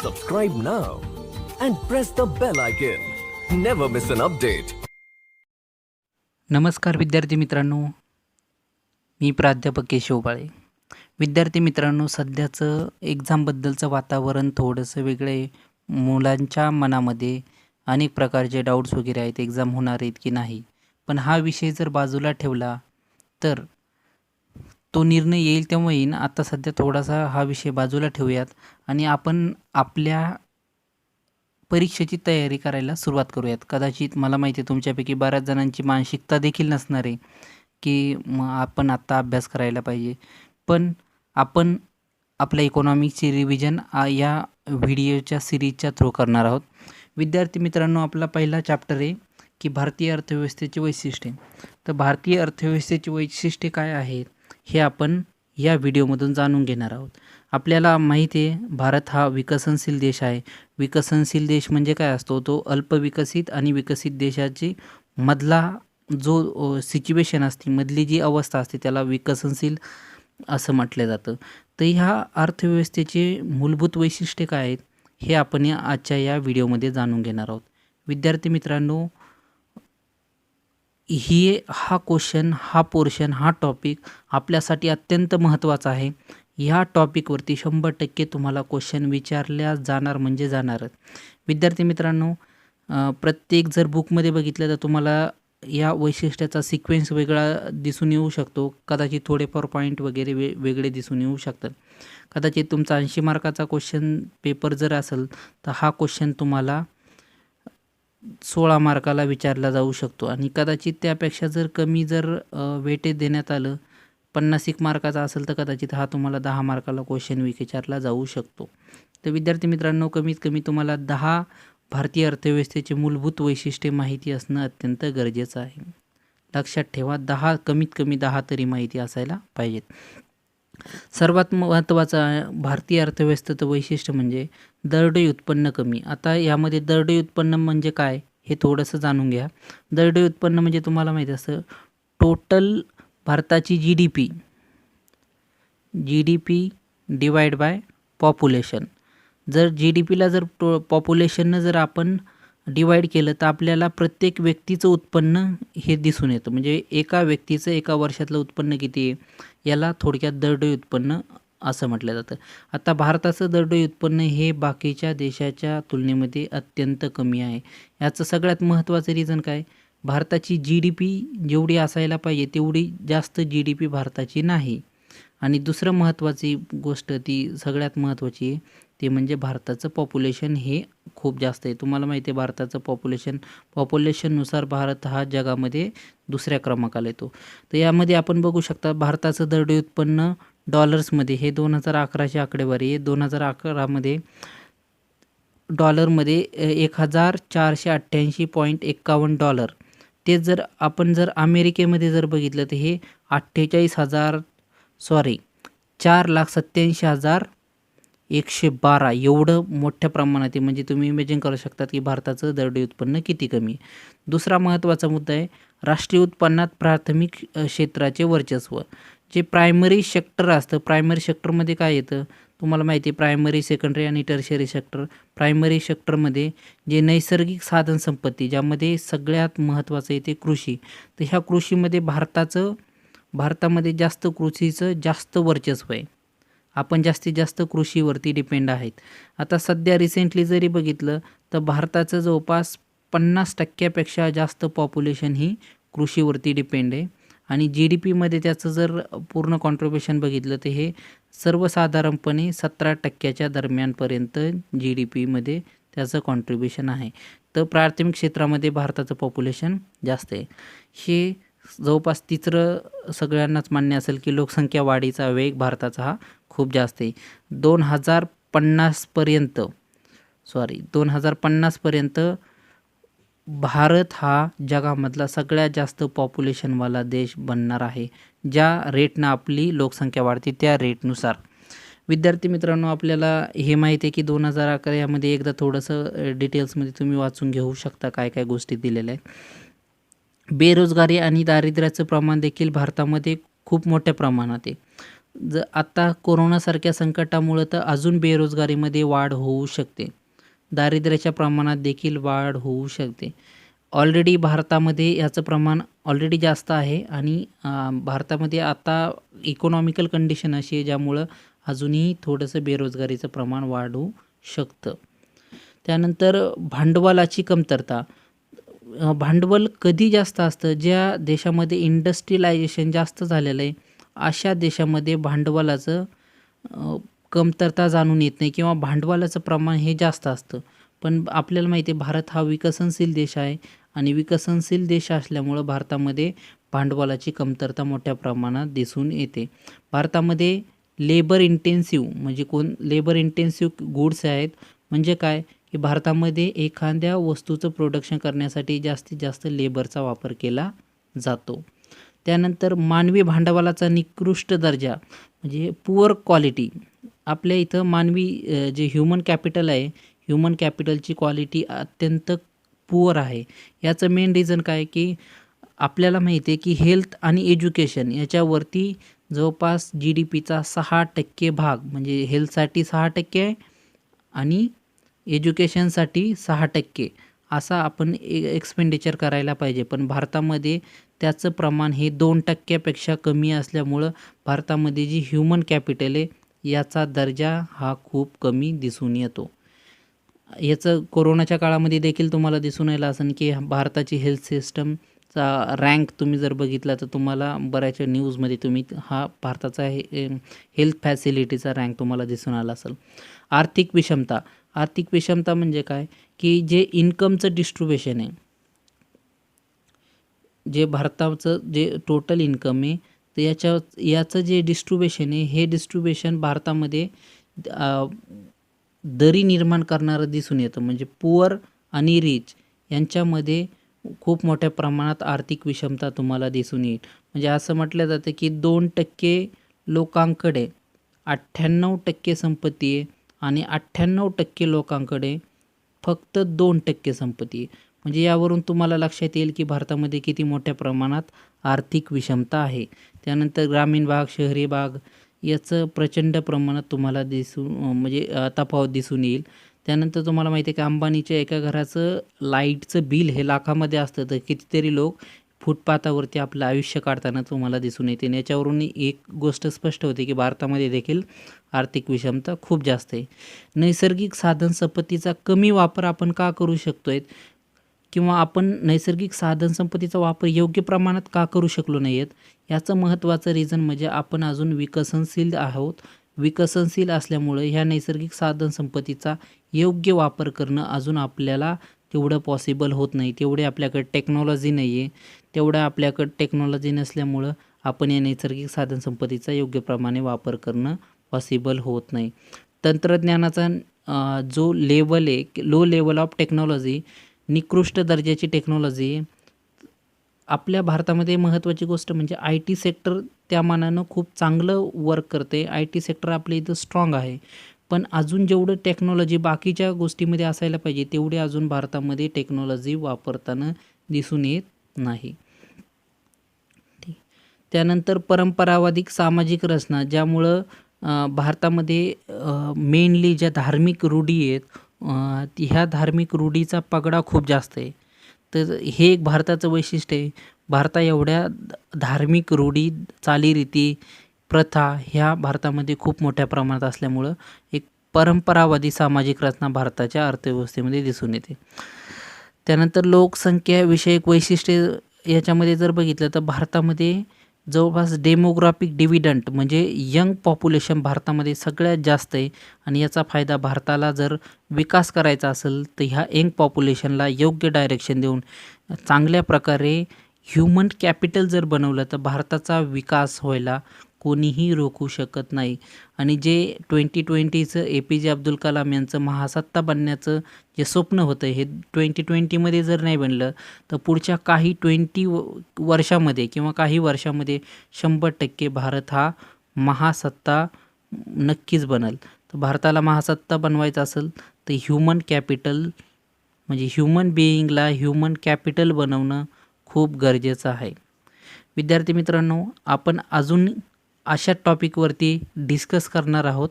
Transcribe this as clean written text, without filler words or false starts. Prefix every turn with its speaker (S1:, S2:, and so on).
S1: Subscribe now and press the bell icon. Never miss an update.
S2: नमस्कार विद्यार्थी मित्रांनो, मी प्राध्यापक केशव बाळे. विद्यार्थी मित्रांनो, सध्याचं एक्झामबद्दलचं वातावरण थोडंसं वेगळं आहे. मुलांच्या मनामध्ये अनेक प्रकारचे डाऊट्स वगैरे आहेत, एक्झाम होणार आहेत की नाही. पण हा विषय जर बाजूला ठेवला तर तो निर्णय येईल तेव्हा येईन. आता सध्या थोडासा हा विषय बाजूला ठेवूयात आणि आपण आपल्या परीक्षेची तयारी करायला सुरुवात करूयात. कदाचित मला माहिती आहे तुमच्यापैकी बऱ्याच जणांची मानसिकता देखील नसणार आहे की आपण आत्ता अभ्यास करायला पाहिजे. पण आपण आपल्या इकॉनॉमिक्सची रिव्हिजन या व्हिडिओच्या सिरीजच्या थ्रू करणार आहोत. विद्यार्थी मित्रांनो, आपला पहिला चॅप्टर आहे की भारतीय अर्थव्यवस्थेची वैशिष्ट्ये. तर भारतीय अर्थव्यवस्थेची वैशिष्ट्ये काय आहेत हे आपण या व्हिडिओमधून जाणून घेणार आहोत. आपल्याला माहिती आहे भारत हा विकसनशील देश आहे. विकसनशील देश म्हणजे काय असतो? तो अल्पविकसित आणि विकसित देशाची मधला जो सिच्युएशन असते, मधली जी अवस्था असते त्याला विकसनशील असं म्हटलं जातं. तर ह्या अर्थव्यवस्थेचे मूलभूत वैशिष्ट्ये काय आहेत हे आपण आजच्या या व्हिडिओमध्ये जाणून घेणार आहोत. विद्यार्थी मित्रांनो, हा क्वेश्चन, हा पोर्शन, हा टॉपिक आपल्यासाठी अत्यंत महत्त्वाचा आहे. ह्या टॉपिकवरती 100% तुम्हाला क्वेश्चन विचारल्या जाणार म्हणजे जाणारच. विद्यार्थी मित्रांनो, प्रत्येक जर बुकमध्ये बघितलं तर तुम्हाला या वैशिष्ट्याचा सिक्वेन्स वेगळा दिसून येऊ शकतो. कदाचित थोडेफार पॉईंट वगैरे वेगळे दिसून येऊ शकतात. कदाचित तुमचा 80 मार्काचा क्वेश्चन पेपर जर असेल तर हा क्वेश्चन तुम्हाला 16 मार्काला विचारला जाऊ शकतो आणि कदाचित त्यापेक्षा जर कमी जर वेटेज देण्यात आलं, 50 मार्काचा असेल तर कदाचित हा तुम्हाला 10 मार्काला क्वेश्चन विचारला जाऊ शकतो. तर विद्यार्थी मित्रांनो, कमीत कमी तुम्हाला 10 भारतीय अर्थव्यवस्थेचे मूलभूत वैशिष्ट्ये माहिती असणं अत्यंत गरजेचं आहे. लक्षात ठेवा, 10 कमीत कमी 10 तरी माहिती असायला पाहिजेत. सर्वात महत्त्वाचं भारतीय अर्थव्यवस्थेचं वैशिष्ट्य म्हणजे दरडोई उत्पन्न कमी. आता यामध्ये दरडोई उत्पन्न म्हणजे काय हे थोडंसं जाणून घ्या. दरडोई उत्पन्न म्हणजे तुम्हाला माहिती असतं टोटल भारताची G D P divide by population. जर जी डी पीला जर पॉप्युलेशननं जर आपण डिवाईड केलं तर आपल्याला प्रत्येक व्यक्तीचं उत्पन्न हे दिसून येतं. म्हणजे एका व्यक्तीचं एका वर्षातलं उत्पन्न किती आहे याला थोडक्यात दरडोई उत्पन्न असं म्हटलं जातं. आता भारताचं दरडोई उत्पन्न हे बाकीच्या देशाच्या तुलनेमध्ये अत्यंत कमी आहे. याचं सगळ्यात महत्त्वाचं रिझन काय? भारताची जी डी पी जेवढी असायला पाहिजे तेवढी जास्त जी डी पी भारताची नाही. आणि दुसरं महत्त्वाची गोष्ट, ती सगळ्यात महत्त्वाची आहे, ते म्हणजे भारताचं पॉप्युलेशन हे खूप जास्त आहे. तुम्हाला माहिती आहे भारताचं पॉप्युलेशननुसार भारत हा जगामध्ये दुसऱ्या क्रमांकाला येतो. तर यामध्ये आपण बघू शकता भारताचं दरडोई उत्पन्न डॉलर्समध्ये हे 2011ची आकडेवारी आहे. 2011मध्ये डॉलरमध्ये $1488.51. ते जर आपण जर अमेरिकेमध्ये जर बघितलं तर हे 4,87,112 एवढं मोठ्या प्रमाणात आहे. म्हणजे तुम्ही इमॅजिन करू शकता की भारताचं दरडोई उत्पन्न किती कमी आहे. दुसरा महत्त्वाचा मुद्दा आहे राष्ट्रीय उत्पन्नात प्राथमिक क्षेत्राचे वर्चस्व. जे प्रायमरी सेक्टर असतं, प्रायमरी सेक्टरमध्ये काय येतं तुम्हाला माहिती आहे, प्रायमरी, सेकंडरी आणि टर्शियरी सेक्टर. प्रायमरी सेक्टरमध्ये जे नैसर्गिक साधनसंपत्ती, ज्यामध्ये सगळ्यात महत्त्वाचं येते कृषी. तर ह्या कृषीमध्ये भारतामध्ये कृषीचं जास्त वर्चस्व आहे. आपण जास्तीत जास्त कृषीवरती डिपेंड आहेत. आता सध्या रिसेंटली जरी बघितलं तर भारताचं जवळपास 50% जास्त पॉप्युलेशन ही कृषीवरती डिपेंड आहे. आणि जी डी पीमध्ये त्याचं जर पूर्ण कॉन्ट्रिब्युशन बघितलं तर हे सर्वसाधारणपणे 17% दरम्यानपर्यंत जी डी पीमध्ये त्याचं कॉन्ट्रिब्युशन आहे. तर प्राथमिक क्षेत्रामध्ये भारताचं पॉप्युलेशन जास्त आहे. हे जवळपास तिसरं सगळ्यांनाच मान्य असेल की लोकसंख्या वाढीचा वेग भारताचा हा खूप जास्त आहे. 2050पर्यंत भारत हा जगामधला सगळ्यात जास्त पॉप्युलेशनवाला देश बनणार आहे. ज्या रेटनं आपली लोकसंख्या वाढते त्या रेटनुसार. विद्यार्थी मित्रांनो, आपल्याला हे माहिती आहे की 2011 यामध्ये एकदा थोडंसं डिटेल्समध्ये तुम्ही वाचून घेऊ शकता काय काय गोष्टी दिलेल्या आहेत. बेरोजगारी आणि दारिद्र्याचं प्रमाण देखील भारतामध्ये खूप मोठ्या प्रमाणात आहे. आता कोरोनासारख्या संकटामुळं तर अजून बेरोजगारीमध्ये वाढ होऊ शकते. दारिद्र्याच्या प्रमाणात देखील वाढ होऊ शकते. ऑलरेडी भारतामध्ये याचं प्रमाण ऑलरेडी जास्त आहे आणि भारतामध्ये आता इकॉनॉमिकल कंडिशन अशी आहे ज्यामुळं अजूनही थोडंसं बेरोजगारीचं प्रमाण वाढू शकतं. त्यानंतर भांडवलाची कमतरता. भांडवल कधी जास्त असतं? ज्या देशामध्ये इंडस्ट्रियलायझेशन जास्त झालेलं आहे अशा देशामध्ये भांडवलाचं कमतरता जाणून येत नाही किंवा भांडवलाचं प्रमाण हे जास्त असतं. पण आपल्याला माहिती आहे भारत हा विकसनशील देश आहे आणि विकसनशील देश असल्यामुळं भारतामध्ये भांडवलाची कमतरता मोठ्या प्रमाणात दिसून येते. भारतामध्ये लेबर इंटेन्सिव्ह गुड्स आहेत. म्हणजे काय की भारतामध्ये एखाद्या वस्तूचं प्रोडक्शन करण्यासाठी जास्तीत जास्त लेबरचा वापर केला जातो. त्यानंतर मानवी भांडवलाचा निकृष्ट दर्जा म्हणजे पुअर क्वालिटी. आपल्या इथं मानवी जे ह्युमन कॅपिटल आहे, ह्युमन कॅपिटलची क्वालिटी अत्यंत पुअर आहे. याचं मेन रिझन काय की आपल्याला माहिती आहे की हेल्थ आणि एज्युकेशन याच्यावरती जवळपास GDPचा 6% भाग म्हणजे हेल्थसाठी 6% आहे आणि एज्युकेशनसाठी 6% असा आपण एक्सपेंडिचर करायला पाहिजे. पण भारतामध्ये त्याचं प्रमाण हे 2%पेक्षा कमी असल्यामुळं भारतामध्ये जी ह्युमन कॅपिटल आहे याचा दर्जा हा खूप कमी दिसून येतो. याचं कोरोनाच्या काळामध्ये देखील तुम्हाला दिसून आलं असेल की भारताची हेल्थ सिस्टमचा रँक तुम्ही जर बघितला तर तुम्हाला बऱ्याचशा न्यूजमध्ये तुम्ही हा भारताचा हेल्थ फॅसिलिटीचा रँक तुम्हाला दिसून आला असेल. आर्थिक विषमता म्हणजे काय की जे इन्कमचं डिस्ट्रिब्युशन आहे, जे भारताचं जे टोटल इन्कम आहे तर याचं जे डिस्ट्रिब्युशन आहे हे डिस्ट्रिब्युशन भारतामध्ये दरी निर्माण करणारं दिसून येतं. म्हणजे पुअर आणि रिच यांच्यामध्ये खूप मोठ्या प्रमाणात आर्थिक विषमता तुम्हाला दिसून येईल. म्हणजे असं म्हटलं जातं की 2% लोकांकडे 98% संपत्ती आहे आणि 98% लोकांकडे फक्त 2% संपत्ती आहे. म्हणजे यावरून तुम्हाला लक्षात येईल की भारतामध्ये किती मोठ्या प्रमाणात आर्थिक विषमता आहे. त्यानंतर ग्रामीण भाग, शहरी भाग याचं प्रचंड प्रमाणात तुम्हाला तफावत दिसून येईल. त्यानंतर तुम्हाला माहिती आहे की अंबानीच्या एका घराचं लाईटचं बिल हे लाखामध्ये असतं तर कितीतरी लोक फुटपाथावरती आपलं आयुष्य काढताना तुम्हाला दिसून येते. आणि याच्यावरून एक गोष्ट स्पष्ट होते की भारतामध्ये देखील आर्थिक विषमता खूप जास्त आहे. नैसर्गिक साधनसंपत्तीचा कमी वापर आपण का करू शकतोय किंवा आपण नैसर्गिक साधनसंपत्तीचा वापर योग्य प्रमाणात का करू शकलो नाही आहेत याचं महत्त्वाचं रिझन म्हणजे आपण अजून विकसनशील आहोत. विकसनशील असल्यामुळं ह्या नैसर्गिक साधनसंपत्तीचा योग्य वापर करणं अजून आपल्याला तेवढं पॉसिबल होत नाही. तेवढे आपल्याकडे टेक्नॉलॉजी नाही आहे. तेवढं आपल्याकडं टेक्नॉलॉजी नसल्यामुळं आपण या नैसर्गिक साधनसंपत्तीचा योग्य प्रमाणे वापर करणं पॉसिबल होत नाही. तंत्रज्ञानाचा जो लेवल आहे, लो लेवल ऑफ टेक्नॉलॉजी, निकृष्ट दर्जाची टेक्नॉलॉजी आपल्या भारतामध्ये महत्त्वाची गोष्ट म्हणजे IT सेक्टर त्या मानानं खूप चांगलं वर्क करते. IT सेक्टर आपल्या इथं स्ट्रॉंग आहे. पण अजून जेवढं टेक्नॉलॉजी बाकीच्या गोष्टीमध्ये असायला पाहिजे तेवढे अजून भारतामध्ये टेक्नॉलॉजी वापरताना दिसून येत नाही. त्यानंतर परंपरावादिक सामाजिक रचना ज्यामुळं भारतामध्ये मेनली ज्या धार्मिक रूढी आहेत ह्या धार्मिक रूढीचा पगडा खूप जास्त आहे. तर हे एक भारताचं वैशिष्ट्य आहे. भारता एवढ्या धार्मिक रूढी, चालीरीती, प्रथा ह्या भारतामध्ये खूप मोठ्या प्रमाणात असल्यामुळं एक परंपरावादी सामाजिक रचना भारताच्या अर्थव्यवस्थेमध्ये दिसून येते. त्यानंतर लोकसंख्या विषयक वैशिष्ट्ये याच्यामध्ये जर बघितलं तर भारतामध्ये जवळपास डेमोग्राफिक डिव्हिडंट म्हणजे यंग पॉप्युलेशन भारतामध्ये सगळ्यात जास्त आहे आणि याचा फायदा भारताला जर विकास करायचा असेल तर ह्या यंग पॉप्युलेशनला योग्य डायरेक्शन देऊन चांगल्या प्रकारे ह्युमन कॅपिटल जर बनवलं तर भारताचा विकास व्हायला कोणीही रोखू शकत नाही. आणि जे 2020चं APJ अब्दुल कलाम यांचं महासत्ता बनण्याचं जे स्वप्न होतं हे 2020मध्ये जर नाही बनलं तर पुढच्या काही 20 वर्षामध्ये किंवा काही वर्षामध्ये 100% भारत हा महासत्ता नक्कीच बनेल. तर भारताला महासत्ता बनवायचं असेल तर ह्युमन कॅपिटल म्हणजे ह्युमन बिईंगला ह्युमन कॅपिटल बनवणं खूप गरजेचं आहे. विद्यार्थी मित्रांनो, आपण अजून अशा टॉपिकवरती डिस्कस करणार आहोत.